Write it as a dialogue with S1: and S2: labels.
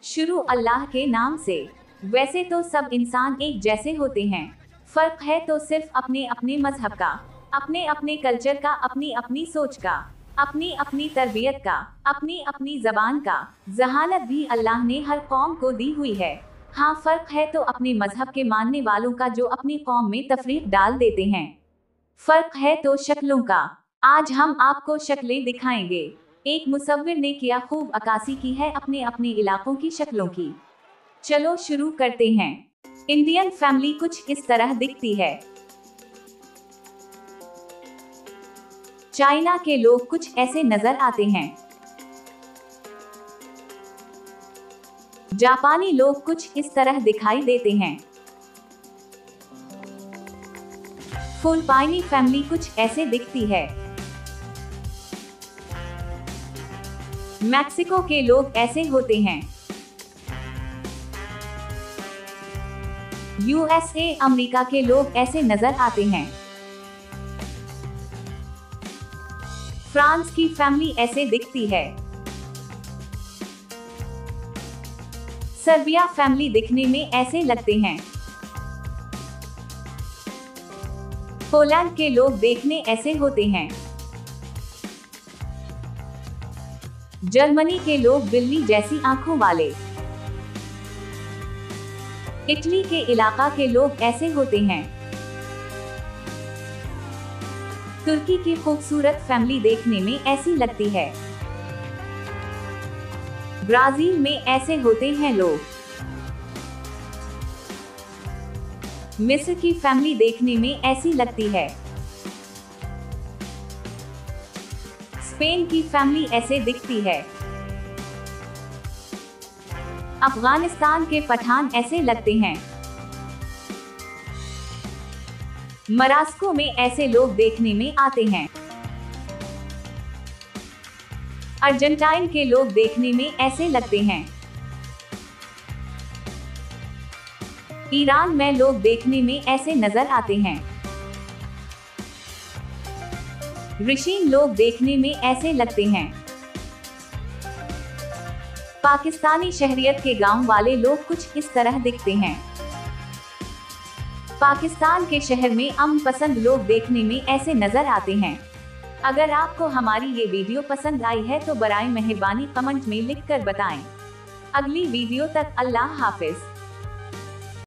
S1: शुरू अल्लाह के नाम से। वैसे तो सब इंसान एक जैसे होते हैं, फर्क है तो सिर्फ अपने अपने मजहब का, अपने अपने कल्चर का, अपनी अपनी सोच का, अपनी अपनी तरबियत का, अपनी अपनी जबान का। जहानत भी अल्लाह ने हर कौम को दी हुई है। हाँ, फर्क है तो अपने मजहब के मानने वालों का जो अपनी कौम में तफरीक डाल देते हैं। फर्क है तो शक्लों का। आज हम आपको शक्लें दिखाएंगे। एक मुसव्विर ने किया खूब अक्कासी की है अपने अपने इलाकों की शक्लों की। चलो शुरू करते हैं। इंडियन फैमिली कुछ इस तरह दिखती है। चाइना के लोग कुछ ऐसे नजर आते हैं। जापानी लोग कुछ इस तरह दिखाई देते हैं। फिलिपाइनी फैमिली कुछ ऐसे दिखती है। मैक्सिको के लोग ऐसे होते हैं। यूएसए अमेरिका के लोग ऐसे नजर आते हैं। फ्रांस की फैमिली ऐसे दिखती है। सर्बिया फैमिली दिखने में ऐसे लगते हैं। पोलैंड के लोग देखने ऐसे होते हैं। जर्मनी के लोग बिल्ली जैसी आंखों वाले। इटली के इलाका के लोग ऐसे होते हैं। तुर्की की खूबसूरत फैमिली देखने में ऐसी लगती है। ब्राजील में ऐसे होते हैं लोग। मिस्र की फैमिली देखने में ऐसी लगती है। स्पेन की फैमिली ऐसे दिखती है। अफगानिस्तान के पठान ऐसे लगते हैं। मोरक्को में ऐसे लोग देखने में आते हैं। अर्जेंटाइन के लोग देखने में ऐसे लगते हैं। ईरान में लोग देखने में ऐसे नजर आते हैं। रशियन लोग देखने में ऐसे लगते हैं। पाकिस्तानी शहरियत के गांव वाले लोग कुछ इस तरह दिखते हैं। पाकिस्तान के शहर में अमन पसंद लोग देखने में ऐसे नजर आते हैं। अगर आपको हमारी ये वीडियो पसंद आई है तो बराए मेहरबानी कमेंट में लिखकर बताएं। अगली वीडियो तक अल्लाह हाफिज।